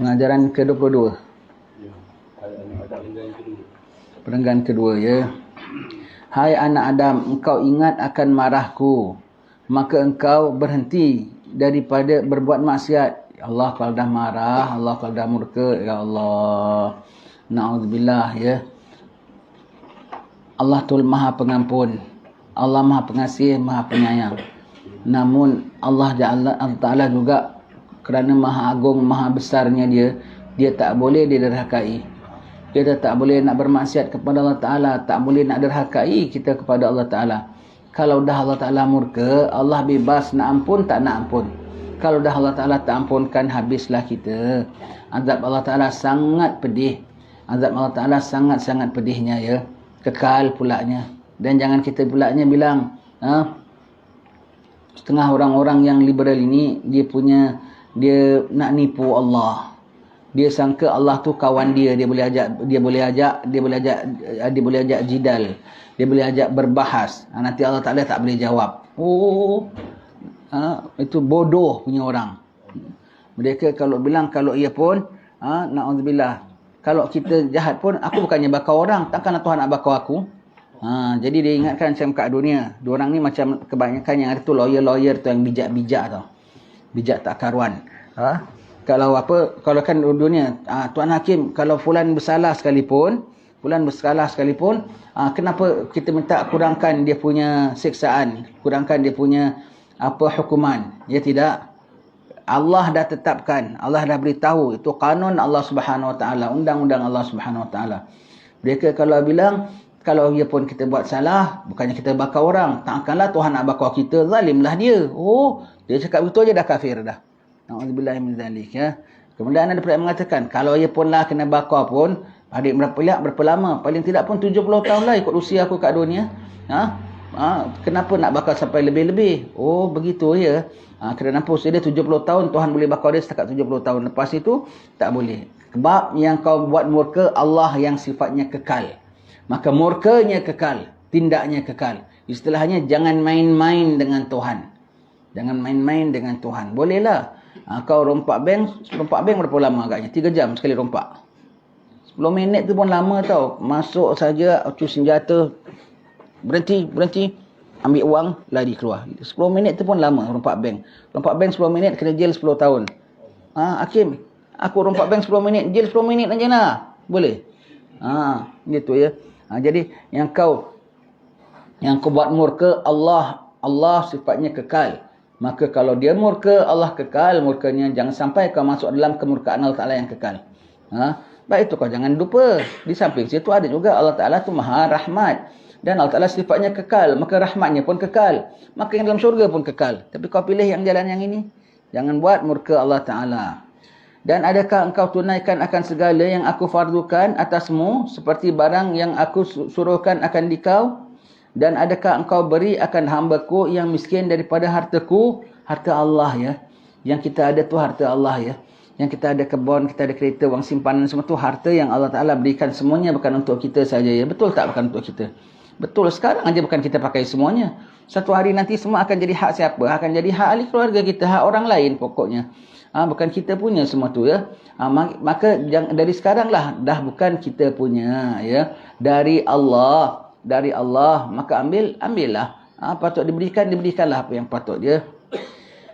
Pengajaran ke-22. Perenggan kedua ya. Hai anak Adam, engkau ingat akan marahku, maka engkau berhenti daripada berbuat maksiat. Ya Allah, kalau dah marah, Allah kalau dah murka, ya Allah, na'udzubillah ya. Allah tu maha pengampun, Allah maha pengasih, maha penyayang. Namun Allah Ta'ala juga kerana maha agung, maha besarnya dia tak boleh diderhakai. Kita tak boleh nak bermaksiat kepada Allah Ta'ala, tak boleh nak derhakai kita kepada Allah Ta'ala. Kalau dah Allah Ta'ala murka, Allah bebas nak ampun tak nak ampun. Kalau dah Allah Ta'ala tak ampunkan, habislah kita. Azab Allah Ta'ala sangat pedih. Azab Allah Ta'ala sangat-sangat pedihnya ya. Kekal pulaknya. Dan jangan kita pulaknya bilang, setengah orang-orang yang liberal ini, dia nak nipu Allah. Dia sangka Allah tu kawan dia, dia boleh ajak jidal, dia boleh ajak berbahas. Nanti Allah Ta'ala tak boleh jawab. Itu bodoh punya orang. Mereka kalau bilang, kalau ia pun na'udzubillah, kalau kita jahat pun, aku bukannya bakau orang, takkanlah Tuhan nak bakau aku. Jadi dia ingatkan macam kat dunia, dua orang ni macam kebanyakan yang ada tu lawyer tu yang bijak-bijak tau, bijak tak karuan. Kalau kan dunia, Tuan Hakim, kalau fulan bersalah sekalipun, kenapa kita minta kurangkan dia punya siksaan, kurangkan dia punya hukuman? Ya tidak. Allah dah tetapkan, Allah dah beritahu, itu kanun Allah Subhanahu Wa Taala, undang-undang Allah Subhanahu Wa Taala. Mereka kalau bilang, kalau ia pun kita buat salah, bukannya kita bakar orang, takkanlah Tuhan nak bakar kita, zalimlah dia. Dia cakap betul je dah kafir dah. Na'udzubillah min zalik ya. Kemudian ada pula yang mengatakan, kalau ia pun lah kena bakar pun, adik berapa lama? Paling tidak pun 70 tahun lah ikut usia aku kat dunia. Kenapa nak bakar sampai lebih-lebih? Begitu ya. Kerana usia dia 70 tahun, Tuhan boleh bakar dia setakat 70 tahun. Lepas itu, tak boleh. Sebab yang kau buat murka, Allah yang sifatnya kekal. Maka murkanya kekal, tindaknya kekal. Istilahnya, jangan main-main dengan Tuhan. Jangan main-main dengan Tuhan. Bolehlah. Kau rompak bank berapa lama agaknya? 3 jam sekali rompak. 10 minit tu pun lama tau. Masuk saja, acu senjata, berhenti, ambil wang, lari keluar. 10 minit tu pun lama rompak bank. Rompak bank 10 minit, kena jail 10 tahun. Hakim, aku rompak bank 10 minit, jail 10 minit aja lah. Boleh? Gitu ya. Jadi, yang kau buat murka, Allah sifatnya kekal. Maka kalau dia murka, Allah kekal murkanya. Jangan sampai kau masuk dalam kemurkaan Allah Ta'ala yang kekal. Baik itu kau jangan lupa. Di samping situ ada juga Allah Ta'ala tu maha rahmat. Dan Allah Ta'ala sifatnya kekal. Maka rahmatnya pun kekal. Maka yang dalam syurga pun kekal. Tapi kau pilih yang jalan yang ini. Jangan buat murka Allah Ta'ala. Dan adakah engkau tunaikan akan segala yang aku fardukan atasmu, seperti barang yang aku suruhkan akan dikau? Dan adakah engkau beri akan hambaku yang miskin daripada hartaku? Harta Allah ya. Yang kita ada tu harta Allah ya. Yang kita ada kebun, kita ada kereta, wang simpanan, semua tu harta yang Allah Ta'ala berikan semuanya, bukan untuk kita saja ya. Betul tak? Bukan untuk kita. Betul, sekarang aja bukan kita pakai semuanya. Satu hari nanti semua akan jadi hak siapa? Akan jadi hak ahli keluarga kita, hak orang lain pokoknya. Bukan kita punya semua tu ya. Maka dari sekarang lah dah bukan kita punya ya. Dari Allah, maka ambillah. Patut diberikanlah apa yang patut dia.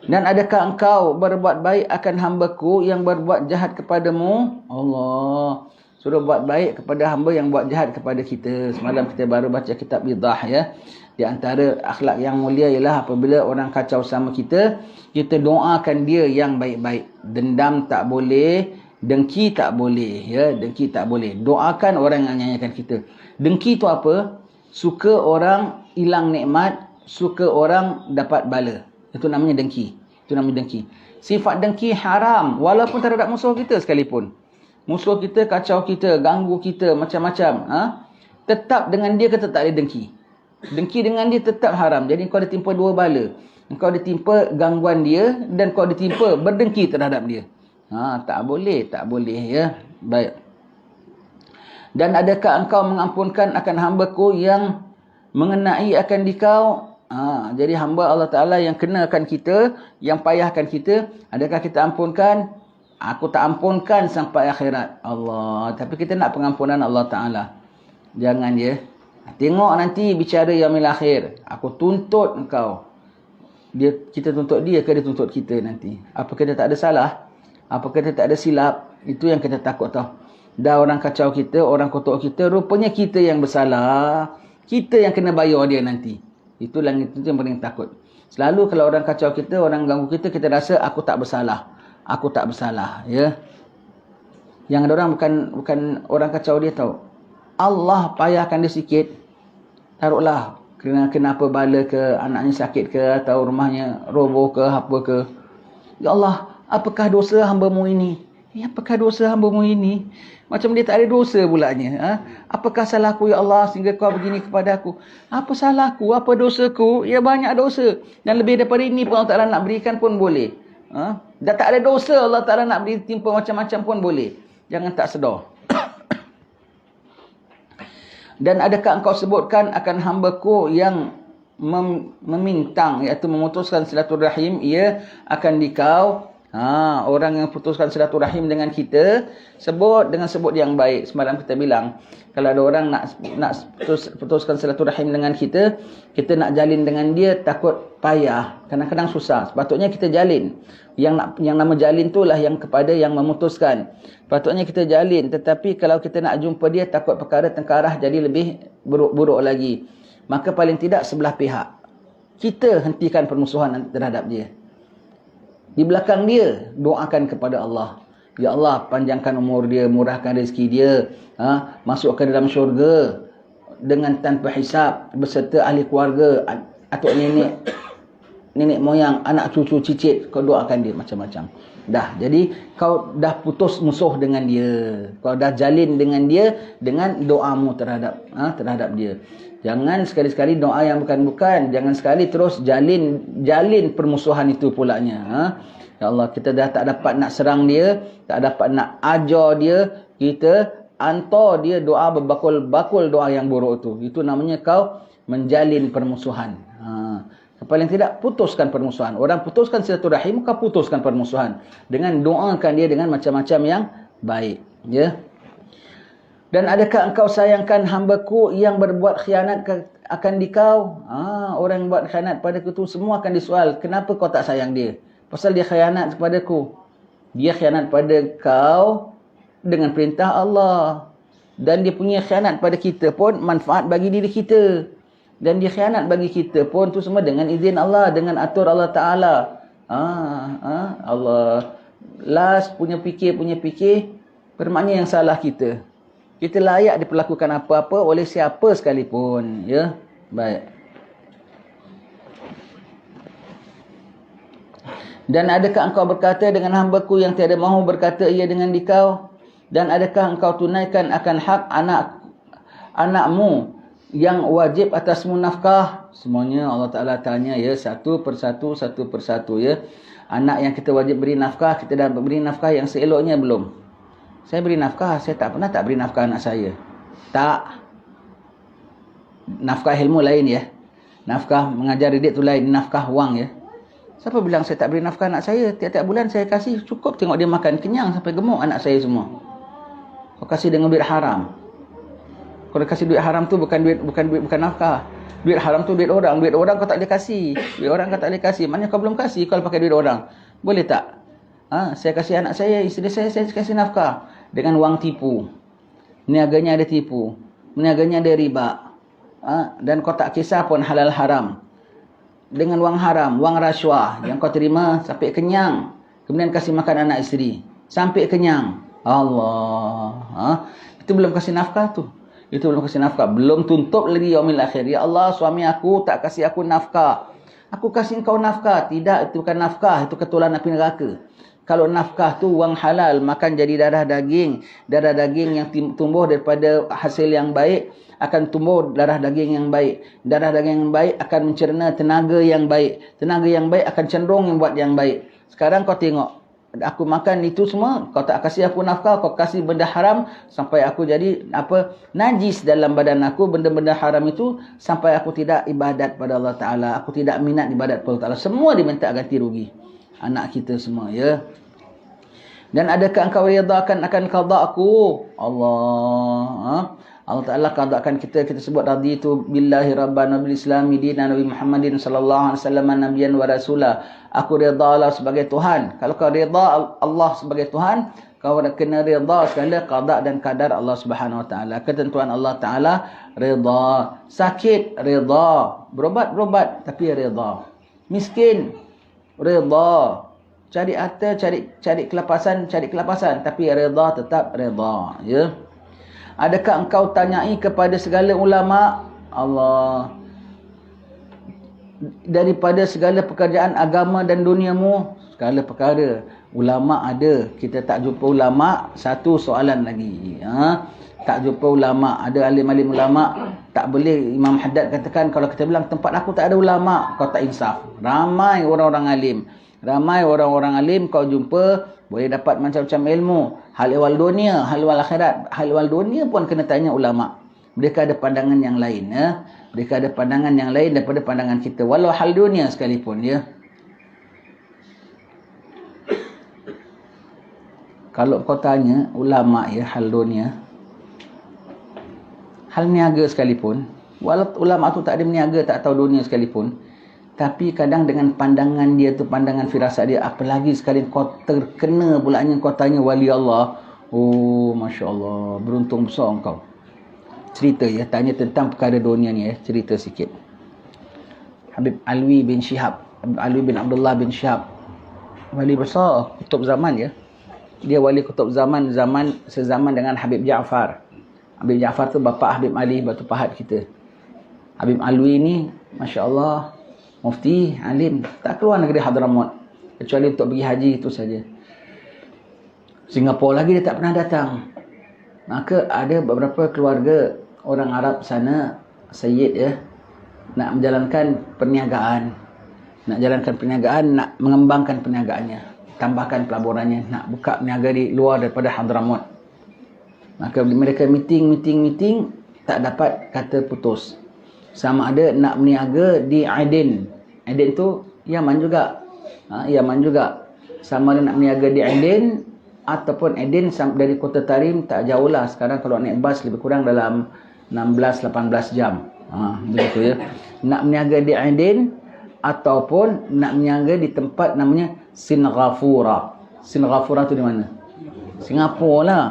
Dan adakah engkau berbuat baik akan hambaku yang berbuat jahat kepadamu? Allah suruh buat baik kepada hamba yang buat jahat kepada kita. Semalam kita baru baca kitab Idah ya. Di antara akhlak yang mulia ialah apabila orang kacau sama kita, kita doakan dia yang baik-baik. Dendam tak boleh, dengki tak boleh ya, dengki tak boleh. Doakan orang yang nyanyikan kita. Dengki tu apa? Suka orang hilang nikmat, suka orang dapat bala. Itu namanya dengki. Sifat dengki haram walaupun terhadap musuh kita sekalipun. Musuh kita kacau kita, ganggu kita macam-macam, tetap dengan dia kita tak ada dengki. Dengki dengan dia tetap haram. Jadi kau ditimpa dua bala. Kau ditimpa gangguan dia dan kau ditimpa berdengki terhadap dia. Tak boleh ya. Baik. Dan adakah engkau mengampunkan akan hambaku yang mengenai akan dikau? Jadi hamba Allah Ta'ala yang kenakan kita, yang payahkan kita, adakah kita ampunkan? Aku tak ampunkan sampai akhirat. Allah. Tapi kita nak pengampunan Allah Ta'ala. Jangan ya. Tengok nanti bicara yaumil akhir. Aku tuntut engkau. Kita tuntut dia ke dia tuntut kita nanti. Apa kita tak ada salah? Apa kita tak ada silap? Itu yang kita takut tau. Dah orang kacau kita, orang kotok kita. Rupanya kita yang bersalah. Kita yang kena bayar dia nanti. Itu yang paling takut. Selalu kalau orang kacau kita, orang ganggu kita, kita rasa aku tak bersalah. Aku tak bersalah, ya. Yang ada orang bukan orang kacau dia tahu. Allah payahkan dia sikit. Taruhlah kenapa bala ke, anaknya sakit ke, atau rumahnya roboh ke, apa ke. Ya Allah, apakah dosa hamba-Mu ini? Ya, apakah dosa hamba-Mu ini? Macam dia tak ada dosa pulanya. Ha? Apakah salahku ya Allah sehingga kau begini kepada aku? Apa salahku? Apa dosaku? Ya banyak dosa. Dan lebih daripada ini pun Allah Ta'ala nak berikan pun boleh. Ha? Dah tak ada dosa Allah Ta'ala nak beri timpa macam-macam pun boleh. Jangan tak sedar. Dan adakah engkau sebutkan akan hamba-Ku yang memintang, iaitu memutuskan silaturahim, ia akan dikau. Orang yang putuskan silaturahim dengan kita, sebut yang baik. Semalam kita bilang, kalau ada orang nak putuskan silaturahim dengan kita, kita nak jalin dengan dia, takut payah, kadang-kadang susah. Sepatutnya kita jalin. Yang nama jalin itulah yang kepada yang memutuskan. Patutnya kita jalin, tetapi kalau kita nak jumpa dia, takut perkara tengkarah jadi lebih buruk lagi. Maka paling tidak sebelah pihak kita hentikan permusuhan terhadap dia. Di belakang dia, doakan kepada Allah. Ya Allah, panjangkan umur dia, murahkan rezeki dia, masukkan dalam syurga dengan tanpa hisap, beserta ahli keluarga, atuk nenek moyang, anak cucu cicit. Kau doakan dia macam-macam. Dah, jadi kau dah putus musuh dengan dia. Kau dah jalin dengan dia dengan doamu terhadap dia. Jangan sekali-sekali doa yang bukan-bukan. Jangan sekali terus jalin permusuhan itu pulanya. Ya Allah, kita dah tak dapat nak serang dia, tak dapat nak ajar dia, kita hantar dia doa berbakul-bakul doa yang buruk itu. Itu namanya kau menjalin permusuhan. Paling tidak putuskan permusuhan. Orang putuskan silaturahim, kau putuskan permusuhan dengan doakan dia dengan macam-macam yang baik, ya. Dan adakah engkau sayangkan hamba-Ku yang berbuat khianat akan dikau? Orang yang buat khianat padaku tu semua akan disoal. Kenapa kau tak sayang dia? Pasal dia khianat kepadaku. Dia khianat pada kau dengan perintah Allah. Dan dia punya khianat pada kita pun manfaat bagi diri kita. Dan dia khianat bagi kita pun tu semua dengan izin Allah, dengan atur Allah Ta'ala. Allah. Last punya fikir, bermakna yang salah kita. Kita layak diperlakukan apa-apa oleh siapa sekalipun. Ya, baik. Dan adakah engkau berkata dengan hamba-Ku yang tiada mahu berkata ia dengan dikau? Dan adakah engkau tunaikan akan hak anakmu yang wajib atasmu nafkah? Semuanya Allah Ta'ala tanya, ya, satu persatu ya. Anak yang kita wajib beri nafkah, kita dah beri nafkah yang seeloknya belum? Saya beri nafkah, saya tak pernah tak beri nafkah anak saya. Tak. Nafkah ilmu lain ya. Nafkah mengajar didik tu lain, nafkah wang ya. Siapa bilang saya tak beri nafkah anak saya? Tiap-tiap bulan saya kasih, cukup tengok dia makan kenyang sampai gemuk anak saya semua. Kau kasih dengan duit haram. Kau kasih duit haram tu bukan nafkah. Duit haram tu duit orang. Duit orang kau tak boleh kasih. Duit orang kau tak boleh kasih. Maknanya kau belum kasih kalau pakai duit orang. Boleh tak? Saya kasih anak saya, isteri saya kasih nafkah dengan wang tipu. Niaganya ada tipu. Niaganya ada riba. Dan kau tak kisah pun halal haram. Dengan wang haram, wang rasuah yang kau terima sampai kenyang. Kemudian kasih makan anak isteri. Sampai kenyang. Allah. Itu belum kasih nafkah tu. Itu belum kasih nafkah. Belum tuntut lagi yaumil akhir. Ya Allah, suami aku tak kasih aku nafkah. Aku kasih engkau nafkah. Tidak, itu bukan nafkah. Itu ketulan api neraka. Kalau nafkah tu wang halal, makan jadi darah daging. Darah daging yang tumbuh daripada hasil yang baik, akan tumbuh darah daging yang baik. Darah daging yang baik akan mencerna tenaga yang baik. Tenaga yang baik akan cenderung yang buat yang baik. Sekarang kau tengok, aku makan itu semua, kau tak kasih aku nafkah, kau kasih benda haram, sampai aku jadi najis dalam badan aku, benda-benda haram itu, sampai aku tidak ibadat pada Allah Ta'ala. Aku tidak minat ibadat pada Allah Ta'ala. Semua diminta ganti rugi. Anak kita semua, ya. Dan adakah engkau redakan akan qada'ku? Allah. Allah Ta'ala qada'kan kita sebut raditu billahi rabban bil islami dinan Nabi Muhammadin sallallahu alaihi wasallam nabiyyan wa rasula. Aku reda Allah sebagai Tuhan. Kalau kau reda Allah sebagai Tuhan, kau kena reda segala qada' dan qadar Allah Subhanahu wa taala. Ketentuan Allah Ta'ala reda. Sakit reda. Berobat tapi reda. Miskin reda. Cari harta, cari kelapasan tapi reda tetap reda, ya. Adakah engkau tanyai kepada segala ulama? Allah, daripada segala pekerjaan agama dan duniamu, segala perkara ulama ada, kita tak jumpa ulama. Satu soalan lagi, tak jumpa ulama, ada alim-alim ulama. Tak boleh Imam Haddad katakan kalau kita bilang tempat aku tak ada ulama, kau tak insaf. Ramai orang-orang alim kau jumpa, boleh dapat macam-macam ilmu, hal ehwal dunia, hal ehwal akhirat. Hal ehwal dunia pun kena tanya ulama. Mereka ada pandangan yang lain, ya. Mereka ada pandangan yang lain daripada pandangan kita, walau hal dunia sekalipun, ya. Kalau kau tanya ulama, ya, hal dunia, hal niaga sekalipun, walau ulama tu tak ada niaga, tak tahu dunia sekalipun, tapi kadang dengan pandangan dia tu, pandangan firasat dia, apalagi sekali kau terkena pulanya kau tanya wali Allah, oh Masya Allah, beruntung besar kau. Cerita, ya, tanya tentang perkara dunia ni, ya, cerita sikit. Habib Alwi bin Shihab, Alwi bin Abdullah bin Shihab, wali besar kutub zaman, ya. Dia wali kutub zaman sezaman dengan Habib Ja'far. Habib Ja'far tu bapa Habib Ali Batu Pahat kita. Habib Alwi ni Masya Allah, mufti, alim, tak keluar negeri Hadramaut kecuali untuk pergi haji itu saja. Singapura lagi dia tak pernah datang. Maka ada beberapa keluarga orang Arab sana, Sayyid, ya, nak menjalankan perniagaan, nak mengembangkan perniagaannya, tambahkan pelaburannya, nak buka niaga di luar daripada Hadramaut. Maka mereka meeting, tak dapat kata putus. Sama ada nak berniaga di Aden. Aden tu Yaman juga. Yaman juga. Sama ada nak berniaga di Aden ataupun Aden dari Kota Tarim tak jauh lah. Sekarang kalau naik bas lebih kurang dalam 16-18 jam. Begitu, ya. Nak berniaga di Aden ataupun nak berniaga di tempat namanya Singapura. Singapura tu di mana? Singapura lah.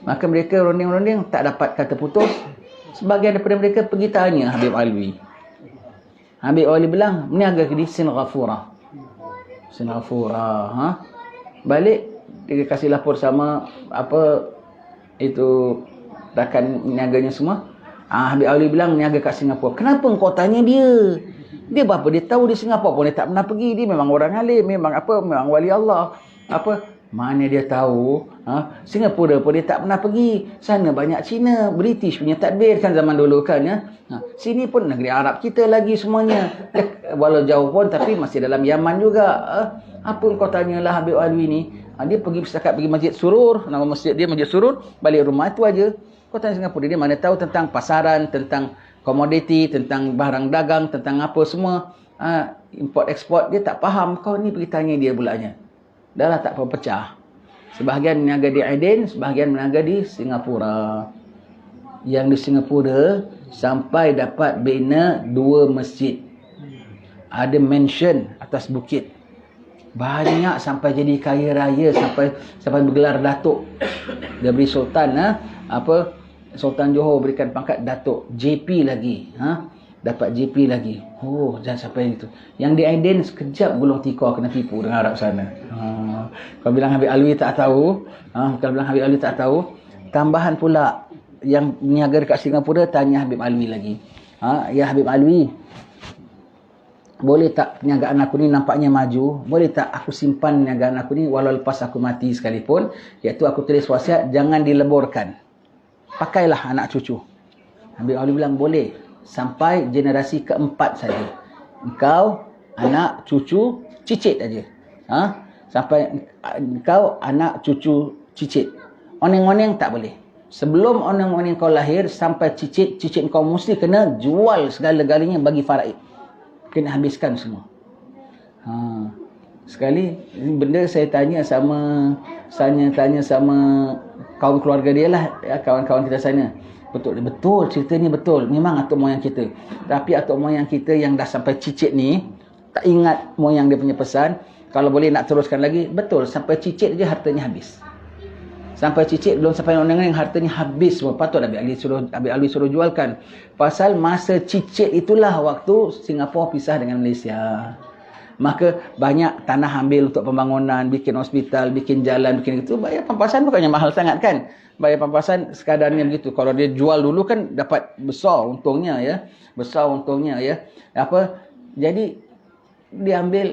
Maka mereka ronding-ronding tak dapat kata putus. Sebagian daripada mereka pergi tanya Habib Alwi. Habib Alwi bilang berniaga di Singapura. Balik dia kasih lapor sama apa itu rakan niaganya semua. Habib Alwi bilang niaga kat Singapura. Kenapa kau tanya dia? Dia berapa dia tahu di Singapura pun dia tak pernah pergi. Dia memang orang alim, memang wali Allah. Mana dia tahu, Singapura pun dia tak pernah pergi. Sana banyak Cina, British punya tadbir kan zaman dulu kan, ya. Sini pun negeri Arab kita lagi semuanya. Walau jauh pun tapi masih dalam Yaman juga. Apa kau tanyalah Habib Alwi ni? Dia setakat pergi Masjid Surur, nama masjid dia Masjid Surur, balik rumah itu aja. Kau tanya Singapura, dia mana tahu tentang pasaran, tentang komoditi, tentang barang dagang, tentang apa semua. Import ekspor dia tak faham. Kau ni pergi tanya dia pulanya. Dah lah tak pecah. Sebahagian berniaga di Aden, sebahagian berniaga di Singapura. Yang di Singapura sampai dapat bina 2 masjid. Ada mansion atas bukit. Banyak sampai jadi kaya raya, sampai bergelar datuk. Dia beri sultan, Sultan Johor berikan pangkat datuk, JP lagi, dapat JP lagi. Oh, jangan sampai itu. Yang di Aden sekejap gulung tikar kena tipu dengan Arab sana. Kalau bilang Habib Alwi tak tahu, tambahan pula yang niaga dekat Singapura tanya Habib Alwi lagi. Ya Habib Alwi, boleh tak perniagaan aku ni nampaknya maju? Boleh tak aku simpan perniagaan aku ni walau lepas aku mati sekalipun? Iaitu aku tulis wasiat jangan dileburkan. Pakailah anak cucu. Habib Alwi bilang boleh. Sampai generasi keempat saja. Engkau, anak, cucu, cicit aja. Sampai engkau, anak, cucu, cicit. Oneng-oneng tak boleh. Sebelum oneng-oneng kau lahir, sampai cicit kau mesti kena jual segala-galanya bagi faraid. Kena habiskan semua. Sekali benda saya tanya sama kawan keluarga dia lah, ya, kawan-kawan kita sana. Betul cerita ni betul. Memang atuk moyang kita. Tapi atuk moyang kita yang dah sampai cicit ni tak ingat moyang dia punya pesan. Kalau boleh nak teruskan lagi, betul sampai cicit je hartanya habis. Sampai cicit belum sampai orang yang hartanya habis semua. Patut Habib Ali suruh jualkan. Pasal masa cicit itulah waktu Singapura pisah dengan Malaysia. Maka banyak tanah ambil untuk pembangunan, bikin hospital, bikin jalan, bikin itu. Bayar pampasan bukannya mahal sangat kan? Bayar pampasan sekadarnya begitu. Kalau dia jual dulu kan dapat besar untungnya ya. Besar untungnya ya. Jadi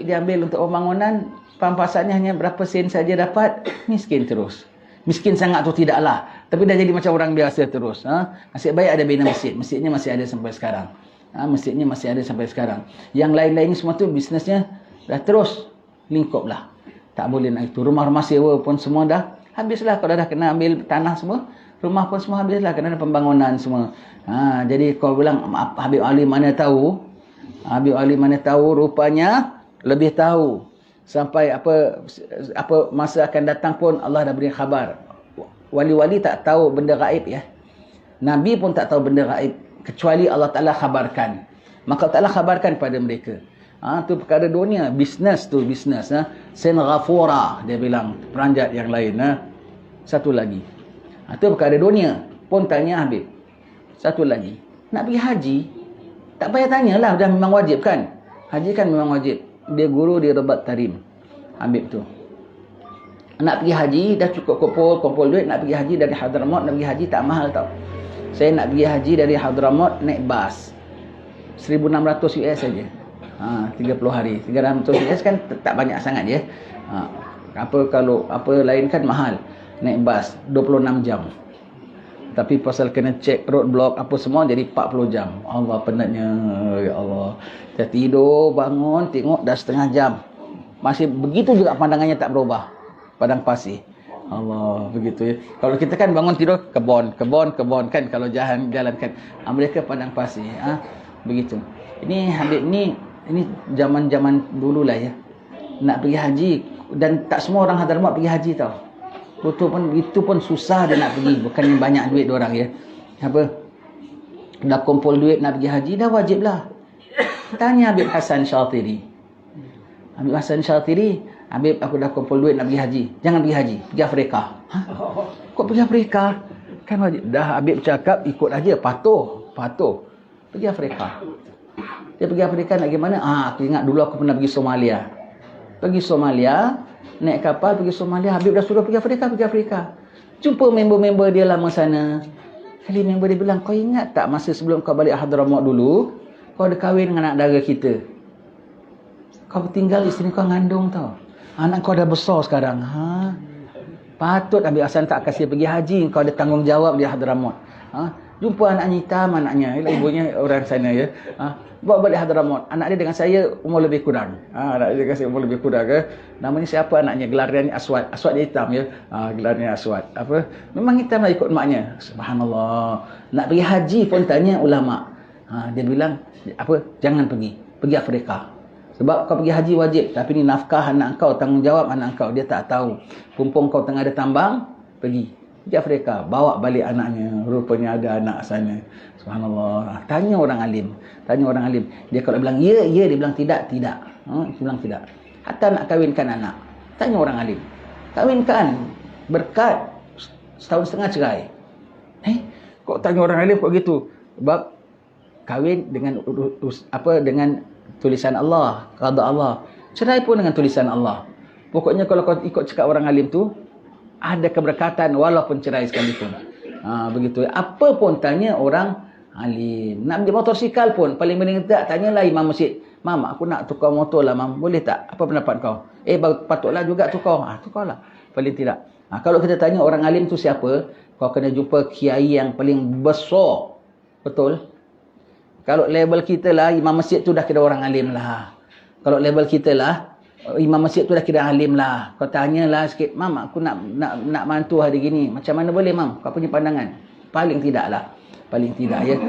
diambil untuk pembangunan, pampasannya hanya berapa sen saja dapat, miskin terus. Miskin sangat tu tidaklah. Tapi dah jadi macam orang biasa terus. Nasib baik ada bina masjid. Masjidnya masih ada sampai sekarang. Masjidnya masih ada sampai sekarang. Yang lain-lain semua tu bisnesnya dah terus lingkup lah. Tak boleh nak itu. Rumah-rumah sewa pun semua dah habislah. Kalau dah kena ambil tanah semua, rumah pun semua habislah. Kena ada pembangunan semua. Jadi kau bilang Habib Ali mana tahu? Habib Ali mana tahu, rupanya lebih tahu. Sampai apa masa akan datang pun Allah dah beri khabar. Wali-wali tak tahu benda gaib ya. Nabi pun tak tahu benda gaib. Kecuali Allah Ta'ala khabarkan. Maka Allah Ta'ala khabarkan pada mereka. Tu perkara dunia. Bisnes tu bisnes. Sen ghafura. Dia bilang. Peranjat yang lain. Satu lagi. Tu perkara dunia. Pun tanya Habib. Satu lagi. Nak pergi haji. Tak payah tanyalah. Dah memang wajib kan. Haji kan memang wajib. Dia guru di Rabat Tarim. Habib tu. Nak pergi haji. Dah cukup kumpul duit. Nak pergi haji dari Hadramaut. Nak pergi haji tak mahal tau. Saya nak pergi haji dari Hadramaut naik bas. 1,600 US saja. 30 hari. 300 US kan tak banyak sangat ya. Kalau lain kan mahal. Naik bas 26 jam. Tapi pasal kena cek roadblock apa semua jadi 40 jam. Allah penatnya. Ya Allah. Kita tidur, bangun, tengok dah setengah jam. Masih begitu juga pandangannya tak berubah. Padang pasir. Allah, begitu ya. Kalau kita kan bangun tidur kebon kan kalau jalan kan. Mereka padang pasir. Begitu. Ini Habib ni ini zaman-zaman dululah ya. Nak pergi haji dan tak semua orang Hadramaut pergi haji tau. Itu pun susah dia nak pergi, bukannya banyak duit diorang ya. Dah kumpul duit nak pergi haji dah wajib lah. Tanya Habib Hasan Syatiri. Habib Hasan Syatiri, Habib aku dah kumpul duit nak pergi haji. Jangan pergi haji, pergi Afrika. Kok pergi Afrika? Kan wajib. Dah Habib cakap ikut aja, patuh. Pergi Afrika. Dia pergi Afrika nak gimana? Aku ingat dulu aku pernah pergi Somalia. Naik kapal pergi Somalia. Habib dah suruh pergi Afrika. Jumpa member-member dia lama sana. Kali member dia bilang, kau ingat tak masa sebelum kau balik Hadramaut dulu, kau ada kahwin dengan anak dara kita. Kau tinggal isteri kau ngandung tau. Anak kau dah besar sekarang. Patut Habib Hasan tak kasih pergi haji. Kau ada tanggungjawab di Hadramaut. Jumpa anaknya hitam, anaknya. Ibunya orang sana ya. Bawa balik Hadramaut. Anak dia dengan saya umur lebih kurang. Anak dia dengan saya umur lebih kurang. Namanya siapa anaknya? Gelarnya Aswad. Aswad dia hitam ya. Gelarnya Aswad. Memang hitam lah ikut maknya. Subhanallah. Nak pergi haji pun tanya ulama. Dia bilang, jangan pergi. Pergi Afrika. Sebab kau pergi haji wajib. Tapi ni nafkah anak kau, tanggungjawab anak kau. Dia tak tahu. Pumpung kau tengah ada tambang, pergi Afrika. Bawa balik anaknya. Rupanya ada anak sana. Subhanallah. Tanya orang alim. Dia kalau bilang ya, dia bilang tidak. Dia bilang tidak. Hatta nak kahwinkan anak. Tanya orang alim. Kahwinkan. Berkat. Setahun setengah cerai. Kok tanya orang alim kok gitu? Sebab kahwin dengan tulisan Allah, qada Allah. Cerai pun dengan tulisan Allah. Pokoknya kalau kau ikut cakap orang alim tu, ada keberkatan walaupun cerai sekalipun. Begitu. Apa pun tanya orang alim. Nak beli motosikal pun, paling penting tak tanyalah imam masjid. Mam, aku nak tukar motor lah mam. Boleh tak? Apa pendapat kau? Patutlah juga tukar. Tukarlah. Paling tidak. Kalau kita tanya orang alim tu siapa, kau kena jumpa kiai yang paling besar. Betul? Kalau label kita lah, imam masjid tu dah kira orang alim lah. Kalau label kita lah, imam masjid tu dah kira alim lah. Kau tanyalah sikit, mam aku nak mantu hari gini. Macam mana boleh mam? Kau punya pandangan? Paling tidak lah. Paling tidak ya.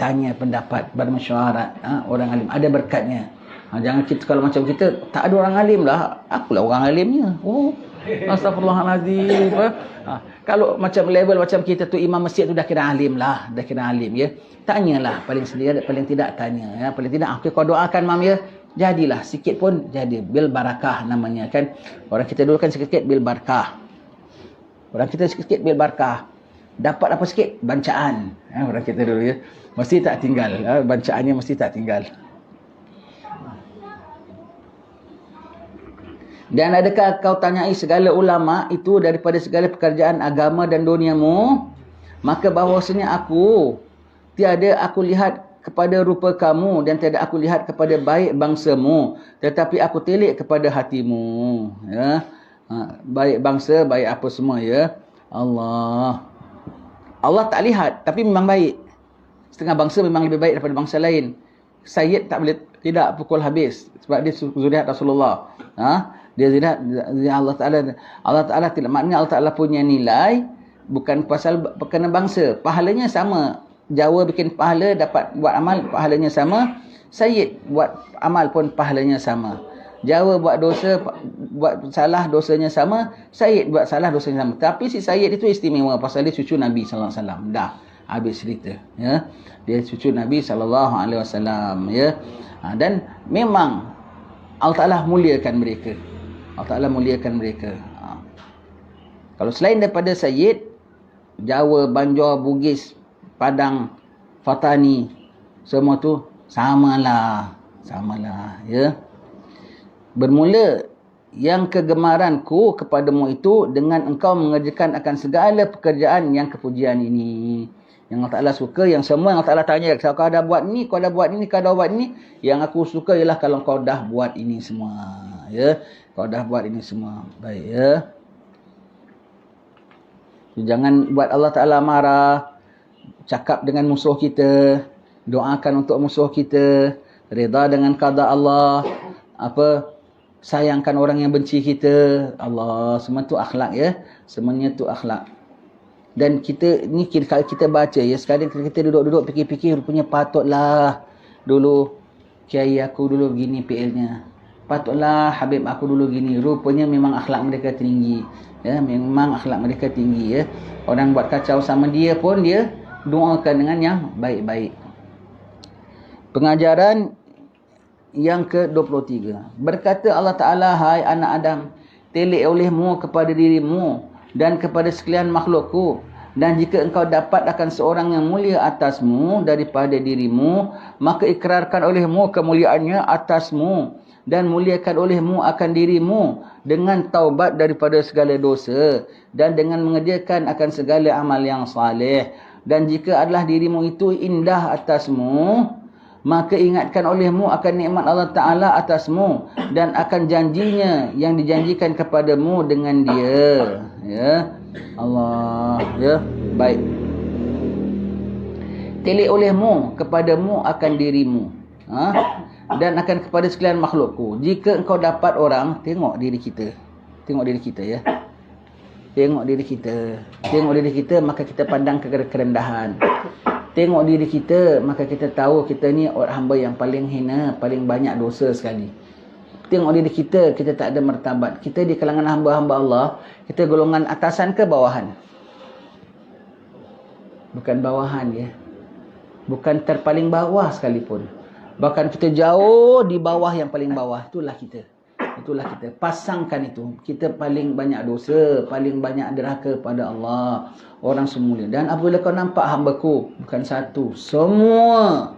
Tanya pendapat, bermesyuarat. Orang alim. Ada berkatnya. Jangan kita, kalau macam kita, tak ada orang alim lah. Akulah orang alimnya. Oh, astagfirullahaladzim. Kalau macam level macam kita tu, imam masjid tu dah kira alim lah. Dah kira alim, ya. Tanyalah, paling tidak tanya. Ya. Paling tidak, okay, kau doakan mam, ya. Jadilah, sikit pun jadi. Bil barakah namanya kan. Orang kita dulu kan sikit-sikit bil barakah. Orang kita sikit-sikit bil barakah. Dapat apa sikit? Bancaan. Orang kita dulu, ya. Mesti tak tinggal. Bancaannya mesti tak tinggal. Dan adakah kau tanyai segala ulama itu daripada segala pekerjaan agama dan duniamu? Maka bahawasanya aku tiada aku lihat kepada rupa kamu dan tiada aku lihat kepada baik bangsamu, tetapi aku telik kepada hatimu. Ya. Baik bangsa, baik apa semua, ya. Allah tak lihat, tapi memang baik. Setengah bangsa memang lebih baik daripada bangsa lain. Sayyid tak boleh tidak pukul habis sebab dia zuriat Rasulullah. Dia zuriat Allah Taala tidak, maknanya Allah Taala punya nilai bukan pasal kena bangsa. Pahalanya sama. Jawa bikin pahala, dapat buat amal, pahalanya sama. Sayyid buat amal pun pahalanya sama. Jawa buat dosa, buat salah, dosanya sama. Sayyid buat salah, dosanya sama. Tapi si Sayyid itu istimewa pasal dia cucu Nabi sallallahu alaihi wasallam. Dah habis cerita, ya. Dia cucu Nabi sallallahu alaihi wasallam, ya. Dan memang Allah Taala muliakan mereka. Allah Taala muliakan mereka. Kalau selain daripada Sayyid, Jawa, Banjar, Bugis, Padang, Fatani, semua tu samalah, ya. Bermula yang kegemaranku kepadamu itu dengan engkau mengerjakan akan segala pekerjaan yang kepujian ini. Yang Allah Ta'ala suka, yang semua yang Allah Ta'ala tanya, kalau kau dah buat ni, kau dah buat ni, kau dah buat ni, yang aku suka ialah kalau kau dah buat ini semua, ya. Kau dah buat ini semua. Baik, ya. Jangan buat Allah Ta'ala marah. Cakap dengan musuh kita, doakan untuk musuh kita, reda dengan qada Allah, sayangkan orang yang benci kita. Allah, semua tu akhlak, ya. Semuanya tu akhlak. Dan kita ni kalau kita baca, ya, sekarang kita duduk-duduk fikir-fikir, rupanya patutlah dulu kiai aku dulu begini PL-nya. Patutlah Habib aku dulu gini. Rupanya memang akhlak mereka tinggi. Ya, memang akhlak mereka tinggi, ya. Orang buat kacau sama dia pun dia doakan dengan yang baik-baik. Pengajaran yang ke-23. Berkata Allah Ta'ala, hai anak Adam, telik olehmu kepada dirimu dan kepada sekalian makhlukku. Dan jika engkau dapat akan seorang yang mulia atasmu daripada dirimu, maka ikrarkan olehmu kemuliaannya atasmu dan muliakan olehmu akan dirimu dengan taubat daripada segala dosa dan dengan mengerjakan akan segala amal yang saleh. Dan jika adalah dirimu itu indah atasmu, maka ingatkan olehmu akan nikmat Allah Ta'ala atasmu dan akan janjinya yang dijanjikan kepadamu dengan dia. Ya, Allah, ya, baik. Telik olehmu kepadamu akan dirimu, dan akan kepada sekalian makhlukku. Jika engkau dapat orang, tengok diri kita. Tengok diri kita, ya. Tengok diri kita. Tengok diri kita, maka kita pandang kerendahan. Tengok diri kita, maka kita tahu kita ni orang hamba yang paling hina, paling banyak dosa sekali. Tengok diri kita, kita tak ada martabat. Kita di kalangan hamba-hamba Allah, kita golongan atasan ke bawahan? Bukan bawahan, ya. Bukan terpaling bawah sekalipun. Bahkan kita jauh di bawah yang paling bawah. Itulah kita. Itulah kita. Pasangkan itu. Kita paling banyak dosa, paling banyak derhaka pada Allah. Orang semula. Dan apabila kau nampak hambaku, bukan satu, semua,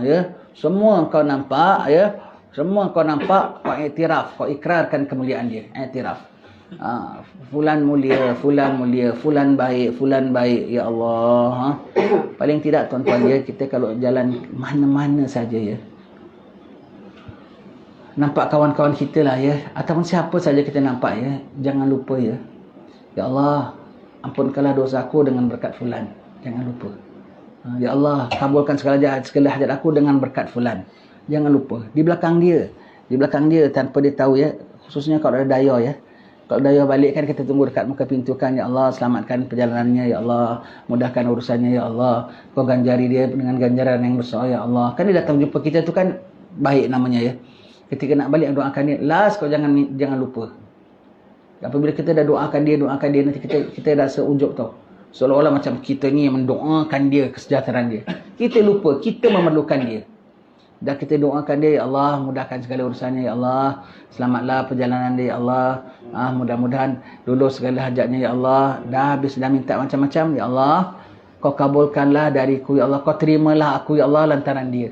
ya. Semua kau nampak, ya. Semua kau nampak, kau iktiraf, kau ikrarkan kemuliaan dia. Iktiraf. Fulan mulia, fulan mulia, fulan baik, ya Allah. Paling tidak tuan-tuan, ya, kita kalau jalan mana-mana saja, ya, nampak kawan-kawan kita lah, ya, ataupun siapa saja kita nampak, ya, jangan lupa, ya, ya Allah, ampunkanlah dosaku dengan berkat fulan. Jangan lupa. Ya Allah, kabulkan segala hajat aku dengan berkat fulan. Jangan lupa. Di belakang dia tanpa dia tahu, ya, khususnya kalau ada daya, ya. Kalau daya balik kan kita tunggu dekat muka pintu kan, ya Allah selamatkan perjalanannya, ya Allah mudahkan urusannya, ya Allah kau ganjari dia dengan ganjaran yang besar, ya Allah. Kan dia datang jumpa kita tu kan baik namanya ya. Ketika nak balik doakan dia, last kau jangan lupa. Apabila kita dah doakan dia nanti kita rasa ujub tau. Seolah-olah macam kita ni mendoakan dia kesejahteraan dia. Kita lupa, kita memerlukan dia. Dan kita doakan dia, ya Allah, mudahkan segala urusannya, ya Allah. Selamatlah perjalanan dia, ya Allah. Mudah-mudahan lulus segala hajatnya, ya Allah. Dah habis dah minta macam-macam, ya Allah. Kau kabulkanlah dariku, ya Allah. Kau terimalah aku, ya Allah, lantaran dia.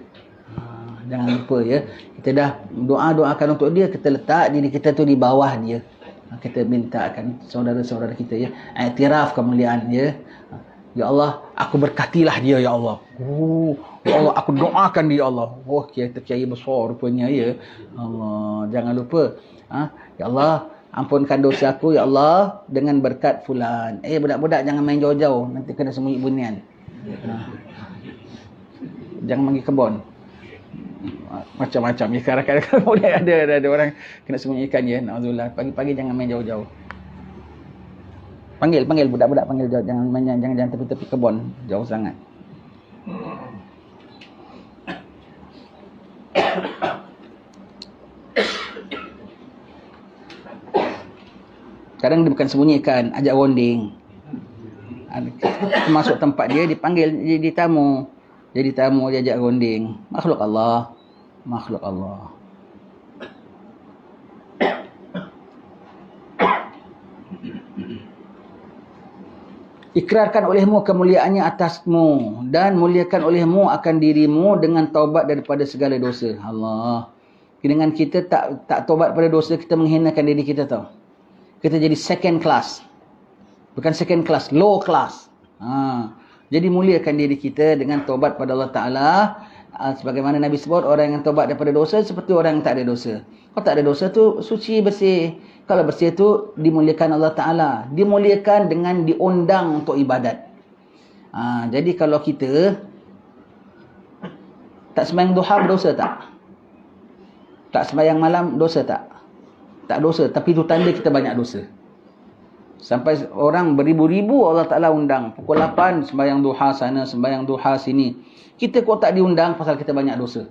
Jangan lupa ya. Kita dah doakan untuk dia, kita letak diri kita tu di bawah dia. Kita mintakan saudara-saudara kita ya, iktiraf kemuliaan ya. Ya Allah, aku berkatilah dia ya Allah. Ya Allah, aku doakan dia ya Allah. Kita kiai besar rupanya ya. Allah, jangan lupa. Ya Allah, ampunkan dosa aku ya Allah dengan berkat fulan. Budak-budak jangan main jauh-jauh, nanti kena sembunyi bunian. Jangan pergi kebun. Macam-macam ya, kadang-kadang boleh ada orang kena sembunyikan ya. Nauzubillah. Pagi-pagi jangan main jauh-jauh. Panggil budak-budak, panggil jauh, jangan tepi-tepi kebun jauh sangat. Kadang dia bukan sembunyikan, ajak bonding. Masuk tempat dia dipanggil jadi tamu. Jadi tamu dia ajak ronding. Makhluk Allah. Ikrarkan olehmu kemuliaannya atasmu dan muliakan olehmu akan dirimu dengan taubat daripada segala dosa. Allah. Dengan kita tak taubat pada dosa, kita menghinakan diri kita tau. Kita jadi second class. Bukan second class, low class. Jadi muliakan diri kita dengan taubat pada Allah Ta'ala. Sebagaimana Nabi sebut, orang yang taubat daripada dosa seperti orang yang tak ada dosa. Kalau tak ada dosa tu suci, bersih. Kalau bersih tu dimuliakan Allah Ta'ala. Dimuliakan dengan diundang untuk ibadat. Jadi kalau kita tak sembahyang duha, berdosa tak? Tak sembahyang malam, dosa tak? Tak dosa, tapi itu tanda kita banyak dosa. Sampai orang beribu-ribu Allah Ta'ala undang. Pukul 8 sembahyang duha sana, sembahyang duha sini. Kita kok tak diundang pasal kita banyak dosa.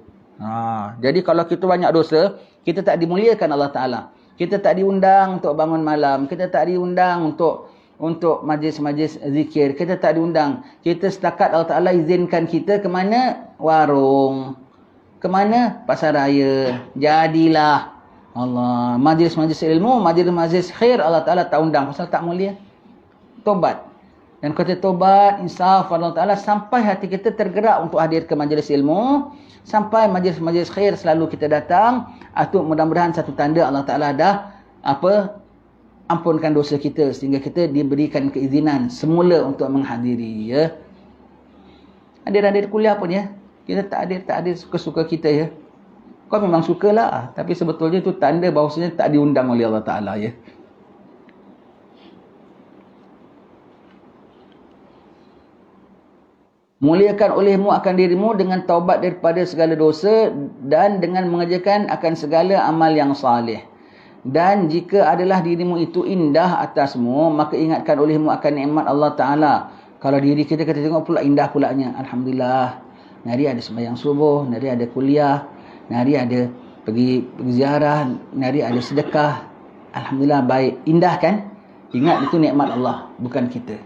Jadi kalau kita banyak dosa, kita tak dimuliakan Allah Ta'ala. Kita tak diundang untuk bangun malam. Kita tak diundang untuk majlis-majlis zikir. Kita tak diundang. Kita setakat Allah Ta'ala izinkan kita ke mana? Warung. Ke mana? Pasar raya. Jadilah. Allah, majlis-majlis ilmu, majlis-majlis khair Allah Ta'ala tak undang pasal tak mulia. Tobat. Dan kata tobat, insaf Allah Ta'ala sampai hati kita tergerak untuk hadir ke majlis ilmu, sampai majlis-majlis khair selalu kita datang. Itu mudah-mudahan satu tanda Allah Ta'ala dah ampunkan dosa kita sehingga kita diberikan keizinan semula untuk menghadiri ya. Hadir-hadir kuliah pun ya. Kita tak hadir suka-suka kita ya. Kau memang sukalah, tapi sebetulnya itu tanda bahawasanya tak diundang oleh Allah Ta'ala ya. Muliakan olehmu akan dirimu dengan taubat daripada segala dosa dan dengan mengerjakan akan segala amal yang salih. Dan jika adalah dirimu itu indah atasmu, maka ingatkan olehmu akan nikmat Allah Ta'ala. Kalau diri kita tengok pula indah pulanya. Alhamdulillah. Hari ada sembahyang subuh, hari ada kuliah, hari ada pergi ziarah, hari ada sedekah. Alhamdulillah baik. Indah kan? Ingat itu nikmat Allah, bukan kita.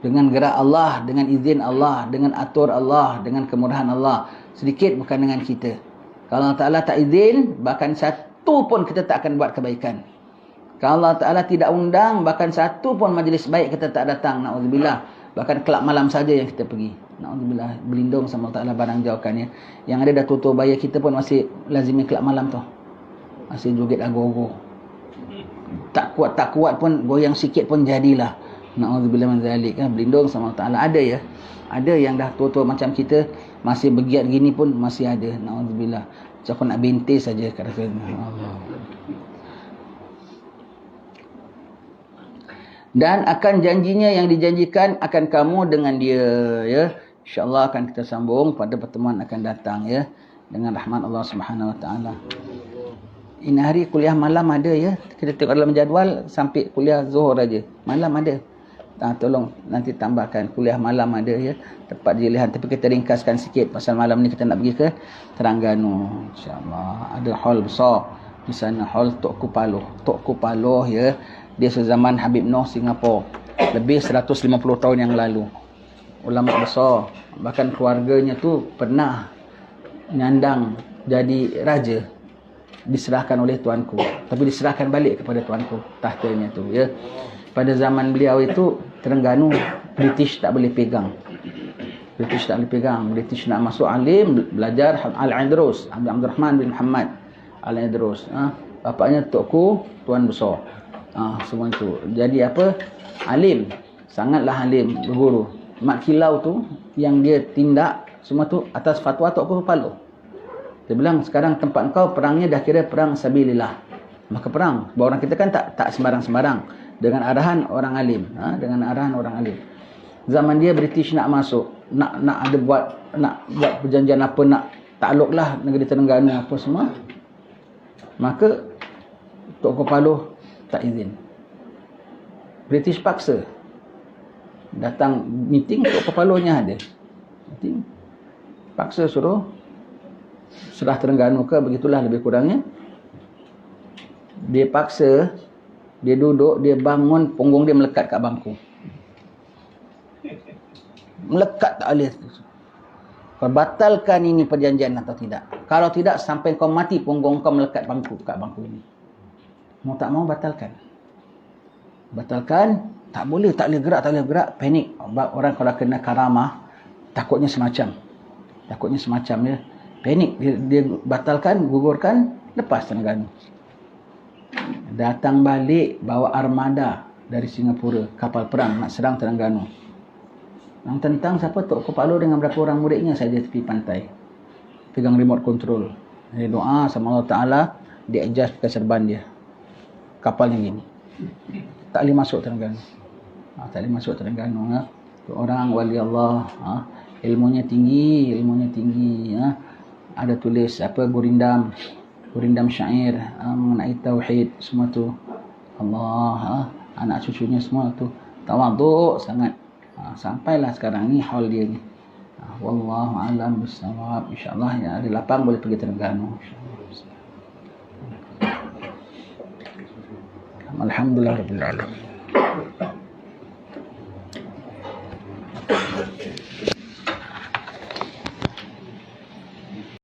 Dengan gerak Allah, dengan izin Allah, dengan atur Allah, dengan kemurahan Allah. Sedikit bukan dengan kita. Kalau Allah Ta'ala tak izin, bahkan satu pun kita tak akan buat kebaikan. Kalau Allah Ta'ala tidak undang, bahkan satu pun majlis baik kita tak datang. Na'udzubillah. Bahkan kelab malam saja yang kita pergi. Na'udzubillah. Berlindung sama Allah Ta'ala, barang jauhkannya. Yang ada dah tutur bayar kita pun masih lazimi kelab malam tu. Masih joget ago-ago. Tak kuat pun, goyang sikit pun jadilah. Na'udzubillah min zalik. Berlindung sama Allah Ta'ala. Ada ya. Ada yang dah tua-tua macam kita, masih bergiat gini pun masih ada. Na'udzubillah. Macam aku nak bintis saja kadang-kadang. Allah. Dan akan janjinya yang dijanjikan akan kamu dengan dia ya. InsyaAllah akan kita sambung pada pertemuan akan datang ya, dengan rahmat Allah Subhanahu Wa Taala. Ini hari kuliah malam ada ya. Kita tengok dalam jadual sampai kuliah Zuhur aja. Malam ada. Tolong nanti tambahkan kuliah malam ada ya, tempat dilihat, tapi kita ringkaskan sikit pasal malam ni kita nak pergi ke Terengganu insya-Allah. Ada hall besar di sana, hall Tok Kupaloh ya. Dia sezaman Habib Noh Singapura, lebih 150 tahun yang lalu. Ulama besar, bahkan keluarganya tu pernah nyandang jadi raja, diserahkan oleh tuanku, tapi diserahkan balik kepada tuanku tahtanya tu ya. Pada zaman beliau itu Terengganu British tak boleh pegang. British nak masuk alim, belajar Al-Idrus, Abdul Rahman bin Muhammad Al-Idrus. Bapaknya Tokku, tuan besar. Semua itu. Jadi apa? Alim. Sangatlah alim, berguru. Mak Kilau tu yang dia tindak semua tu atas fatwa Tokku Paloh. Dia bilang sekarang tempat kau perangnya dah kira perang sabilillah. Maka perang. Sebab orang kita kan tak sembarang-sembarang. Dengan arahan orang alim. Dengan arahan orang alim. Zaman dia British nak masuk, nak buat perjanjian apa, nak takluklah negeri Terengganu apa semua. Maka Tok Paloh tak izin. British paksa. Datang meeting, Tok Palohnya ada. Meeting. Paksa suruh serah Terengganu ke, begitulah lebih kurangnya. Dia paksa, dia duduk, dia bangun, punggung dia melekat kat bangku. Melekat tak boleh. Kau batalkan ini perjanjian atau tidak. Kalau tidak, sampai kau mati punggung kau melekat kat bangku ini. Mau tak mau batalkan. Batalkan, tak boleh gerak, panik. Orang kalau kena karamah, takutnya semacam ya. Panik, dia batalkan, gugurkan, lepas Terengganu. Datang balik bawa armada dari Singapura, kapal perang nak serang Terengganu. Yang tentang siapa? Tok Paloh dengan berapa orang muridnya saja tepi pantai, pegang remote control. Dia doa sama Allah Ta'ala, dia adjust ke serban dia, kapalnya gini, tak boleh masuk Terengganu. Tak boleh masuk Terengganu. Orang wali Allah, ilmunya tinggi Ada tulis apa, gurindam syair mengenai tauhid semua tu. Allah, anak cucunya semua tu tawaduk sangat. Sampailah sekarang ni haul dia ni. Wallahu a'lam bissawab. Insya-Allah ya, ada lapang boleh pergi Terengganu insya-Allah. Alhamdulillah rabbil alamin.